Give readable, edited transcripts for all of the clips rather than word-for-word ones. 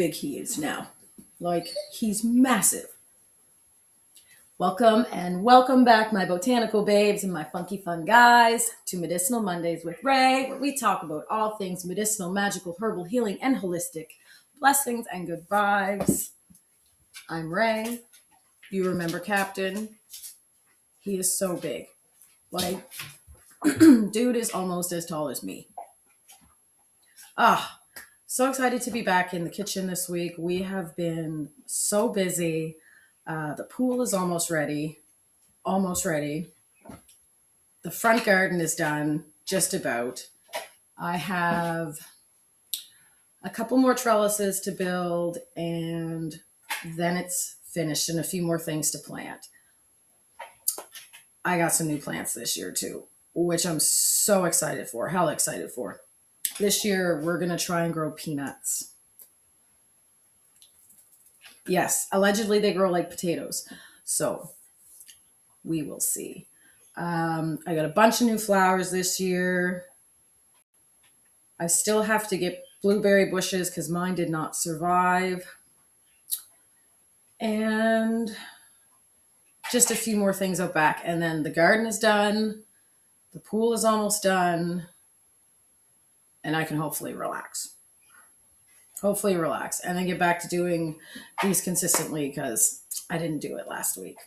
big he is now. Like, he's massive. Welcome and welcome back, my botanical babes and my funky fun guys, to Medicinal Mondays with Ray, where we talk about all things medicinal, magical, herbal, healing, and holistic. Blessings and good vibes. I'm Ray. You remember Captain? He is so big. Like, dude is almost as tall as me. So excited to be back in the kitchen this week. We have been so busy. The pool is almost ready. The front garden is done, just about. I have a couple more trellises to build, and then it's finished, and a few more things to plant. I got some new plants this year too, which I'm so excited for. Hell excited for. This year, we're going to try and grow peanuts. Yes, allegedly they grow like potatoes. So we will see. I got a bunch of new flowers this year. I still have to get blueberry bushes because mine did not survive. And just a few more things out back. And then the garden is done. The pool is almost done. And I can hopefully relax. And then get back to doing these consistently because I didn't do it last week.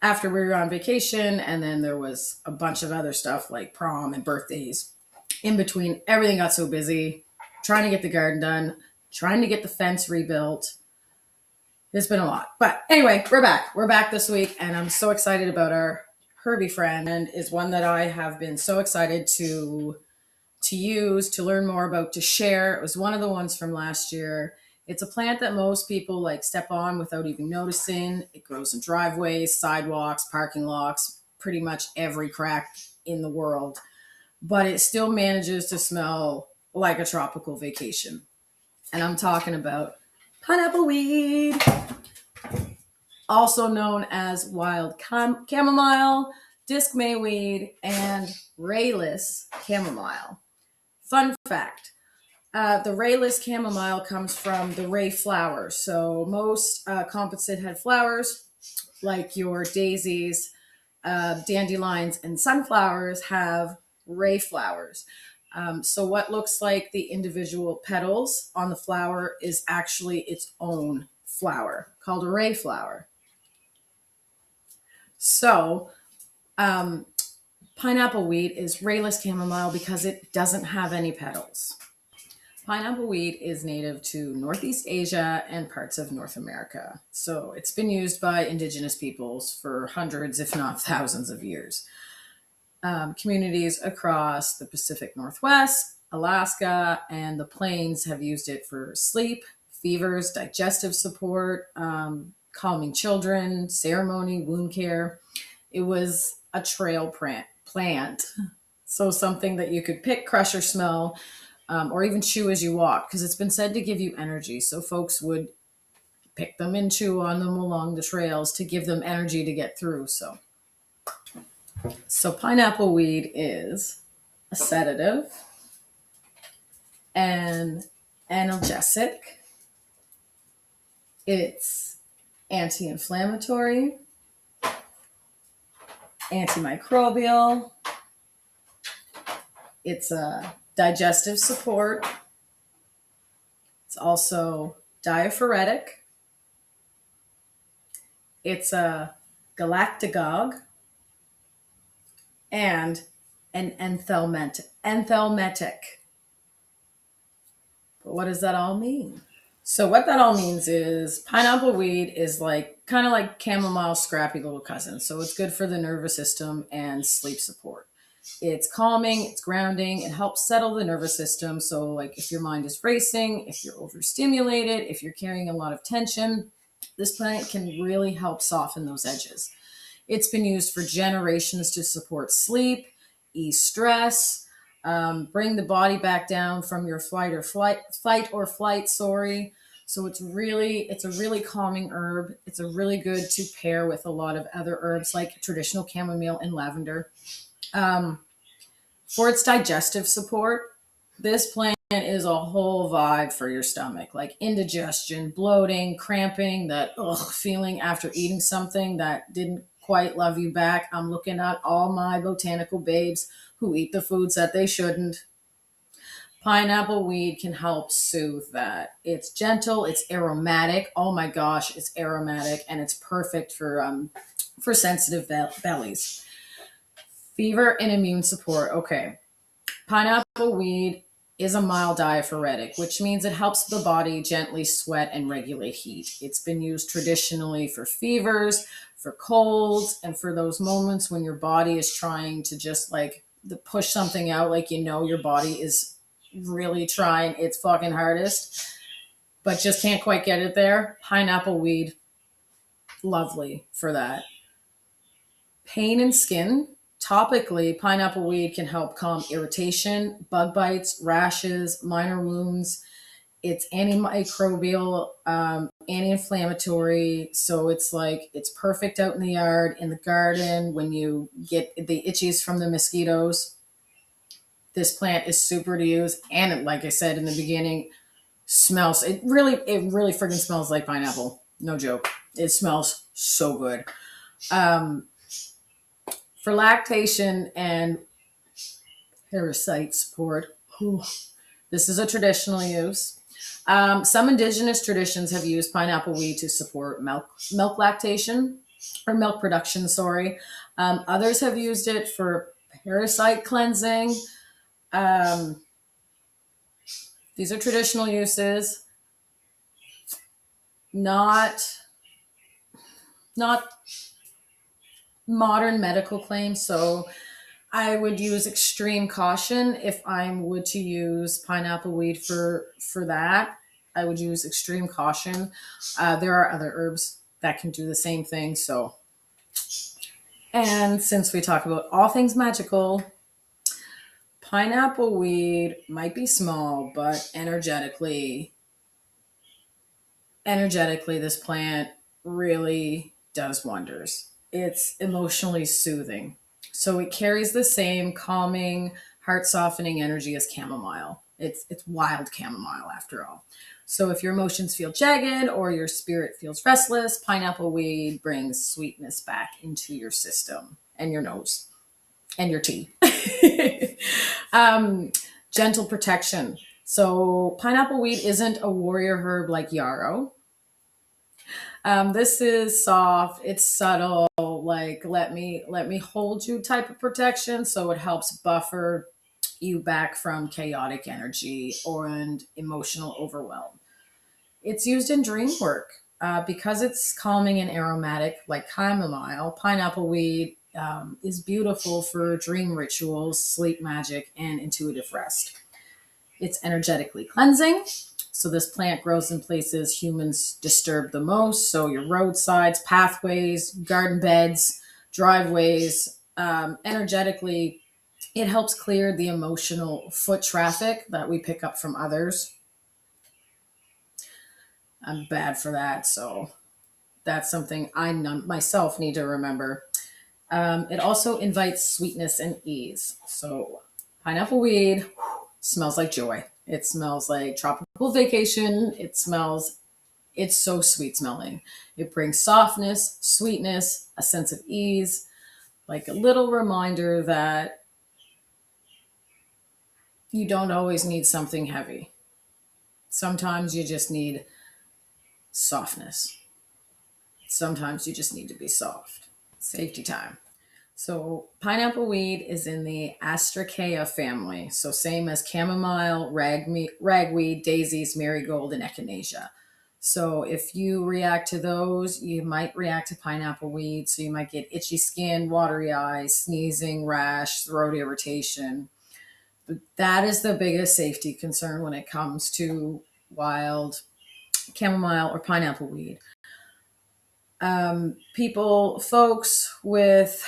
After we were on vacation, and then there was a bunch of other stuff like prom and birthdays. In between, everything got so busy, trying to get the garden done, trying to get the fence rebuilt. It's been a lot. But anyway, we're back. We're back this week, and I'm so excited about our Herbie friend, and is one that I have been so excited to use, to learn more about, to share. It was one of the ones from last year. It's a plant that most people like step on without even noticing. It grows in driveways, sidewalks, parking lots, pretty much every crack in the world. But it still manages to smell like a tropical vacation. And I'm talking about pineapple weed, also known as wild chamomile, disc mayweed, and rayless chamomile. Fun fact, the rayless chamomile comes from the ray flower. So most composite head flowers, like your daisies, dandelions, and sunflowers, have ray flowers. So what looks like the individual petals on the flower is actually its own flower called a ray flower. So pineapple weed is rayless chamomile because it doesn't have any petals. Pineapple weed is native to Northeast Asia and parts of North America. So it's been used by indigenous peoples for hundreds, if not thousands of years. Communities across the Pacific Northwest, Alaska, and the plains have used it for sleep, fevers, digestive support, calming children, ceremony, wound care. It was a trail plant, so something that you could pick, crush, or smell, or even chew as you walk, because it's been said to give you energy. So folks would pick them and chew on them along the trails to give them energy to get through. So pineapple weed is a sedative, an analgesic. It's anti-inflammatory, antimicrobial. It's a digestive support. It's also diaphoretic. It's a galactagogue and an enthelmetic. But what does that all mean? So what that all means is pineapple weed is kind of like chamomile scrappy little cousin. So it's good for the nervous system and sleep support. It's calming, it's grounding, it helps settle the nervous system. So like if your mind is racing, if you're overstimulated, if you're carrying a lot of tension, this plant can really help soften those edges. It's been used for generations to support sleep, ease stress, bring the body back down from your fight or flight. So it's a really calming herb. It's a really good to pair with a lot of other herbs like traditional chamomile and lavender. For its digestive support, this plant is a whole vibe for your stomach, like indigestion, bloating, cramping, that feeling after eating something that didn't quite love you back. I'm looking at all my botanical babes who eat the foods that they shouldn't. Pineapple weed can help soothe that. It's gentle, it's aromatic. Oh my gosh, it's aromatic, and it's perfect for sensitive bellies. Fever and immune support. Okay. Pineapple weed is a mild diaphoretic, which means it helps the body gently sweat and regulate heat. It's been used traditionally for fevers, for colds, and for those moments when your body is trying to just like push something out, like your body is really trying its fucking hardest, but just can't quite get it there. Pineapple weed, lovely for that. Pain and skin. Topically, pineapple weed can help calm irritation, bug bites, rashes, minor wounds. It's antimicrobial, anti-inflammatory. So it's perfect out in the yard, in the garden, when you get the itchies from the mosquitoes. This plant is super to use. And like I said in the beginning, it really freaking smells like pineapple. No joke. It smells so good. For lactation and parasite support, this is a traditional use. Some indigenous traditions have used pineapple weed to support milk lactation or milk production. Sorry. Others have used it for parasite cleansing. Um, these are traditional uses, not not modern medical claims. So I would use extreme caution if I would to use pineapple weed for that. I would use extreme caution. There are other herbs that can do the same thing. So, and since we talk about all things magical, pineapple weed might be small, but energetically, this plant really does wonders. It's emotionally soothing. So it carries the same calming, heart softening energy as chamomile. It's wild chamomile after all. So if your emotions feel jagged or your spirit feels restless, pineapple weed brings sweetness back into your system and your nose and your tea. um, Gentle protection. So pineapple weed isn't a warrior herb like yarrow. This is soft. It's subtle. Like let me hold you type of protection. So it helps buffer you back from chaotic energy or and emotional overwhelm. It's used in dream work because it's calming and aromatic, like chamomile. Pineapple weed is beautiful for dream rituals, sleep magic, and intuitive rest. It's energetically cleansing. So this plant grows in places humans disturb the most. So your roadsides, pathways, garden beds, driveways. Energetically, it helps clear the emotional foot traffic that we pick up from others. I'm bad for that, so that's something I myself need to remember. It also invites sweetness and ease. So pineapple weed smells like joy. It smells like tropical vacation. It's so sweet smelling. It brings softness, sweetness, a sense of ease, like a little reminder that you don't always need something heavy. Sometimes you just need softness. Sometimes you just need to be soft. Safety time. So pineapple weed is in the Astraceae family. So same as chamomile, ragweed, daisies, marigold, and echinacea. So if you react to those, you might react to pineapple weed. So you might get itchy skin, watery eyes, sneezing, rash, throat irritation. But that is the biggest safety concern when it comes to wild chamomile or pineapple weed. Folks with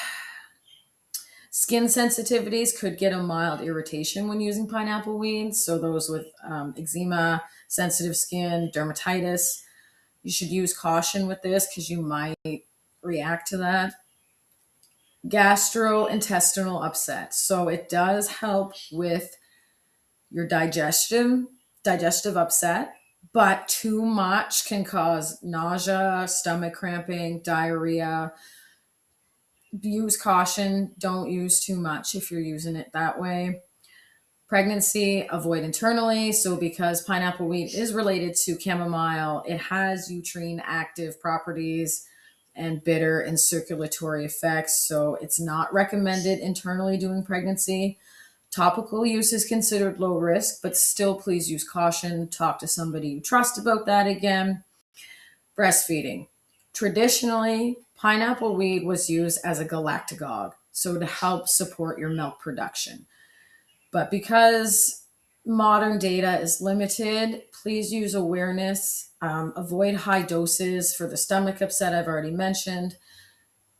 skin sensitivities could get a mild irritation when using pineapple weed. So those with eczema, sensitive skin, dermatitis, you should use caution with this because you might react to that. Gastrointestinal upset. So it does help with your digestive upset, but too much can cause nausea, stomach cramping, diarrhea. Use caution. Don't use too much if you're using it that way. Pregnancy, avoid internally. So because pineapple weed is related to chamomile, it has utrine active properties and bitter and circulatory effects. So it's not recommended internally during pregnancy. Topical use is considered low risk, but still please use caution. Talk to somebody you trust about that again. Breastfeeding. Traditionally, pineapple weed was used as a galactagogue, so to help support your milk production. But because modern data is limited, please use awareness. Avoid high doses for the stomach upset I've already mentioned.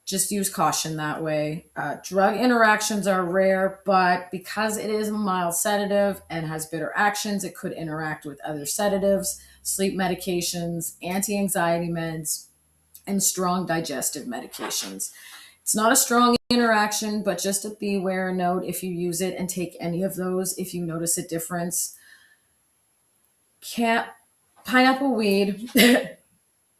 Just use caution that way. Drug interactions are rare, but because it is a mild sedative and has bitter actions, it could interact with other sedatives, sleep medications, anti-anxiety meds, and strong digestive medications. It's not a strong interaction, but just a beware note if you use it and take any of those, if you notice a difference. Pineapple weed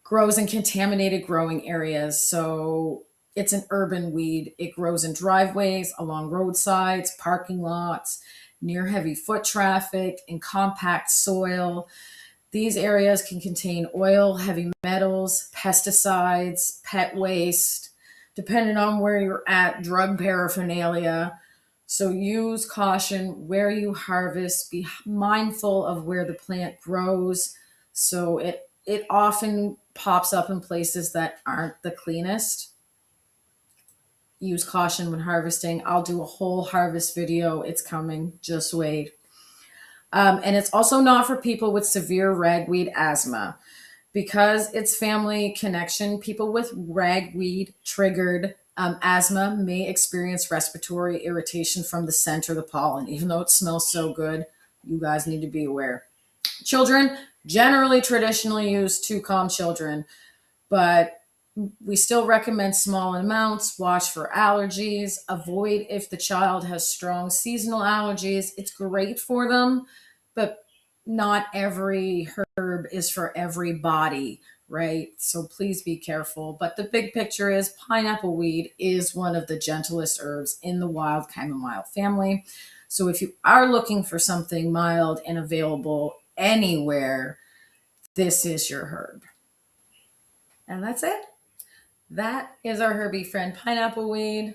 grows in contaminated growing areas. So it's an urban weed. It grows in driveways, along roadsides, parking lots, near heavy foot traffic, in compact soil. These areas can contain oil, heavy metals, pesticides, pet waste, depending on where you're at, drug paraphernalia. So use caution where you harvest. Be mindful of where the plant grows. So it often pops up in places that aren't the cleanest. Use caution when harvesting. I'll do a whole harvest video. It's coming. Just wait. And it's also not for people with severe ragweed asthma. Because it's family connection, people with ragweed triggered asthma may experience respiratory irritation from the scent or the pollen. Even though it smells so good, you guys need to be aware. Children, generally traditionally used to calm children, but we still recommend small amounts. Watch for allergies. Avoid if the child has strong seasonal allergies. It's great for them, but not every herb is for everybody, right? So please be careful. But the big picture is pineapple weed is one of the gentlest herbs in the wild chamomile family. So if you are looking for something mild and available anywhere, this is your herb. And that's it. That is our Herbie friend pineapple weed,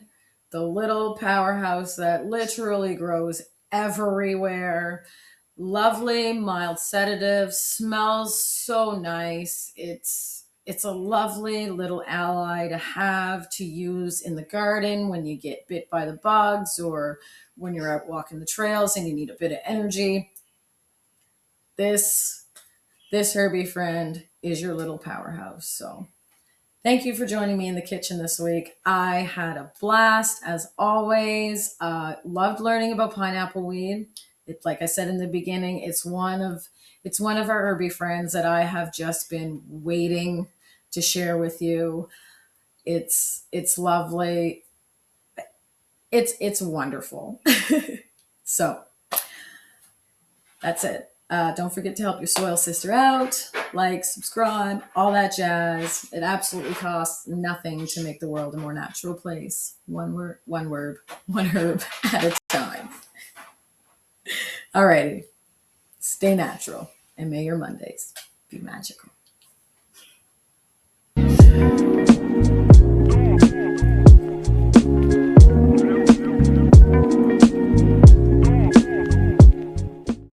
the little powerhouse that literally grows everywhere. Lovely, mild sedative, smells so nice. It's a lovely little ally to have to use in the garden when you get bit by the bugs or when you're out walking the trails and you need a bit of energy. This Herbie friend is your little powerhouse. So thank you for joining me in the kitchen this week. I had a blast as always. Loved learning about pineapple weed. It's like I said in the beginning, it's one of our herby friends that I have just been waiting to share with you. It's lovely. It's wonderful. So that's it. Don't forget to help your soil sister out. Like, subscribe, all that jazz. It absolutely costs nothing to make the world a more natural place. One herb at a time. Alrighty. Stay natural and may your Mondays be magical.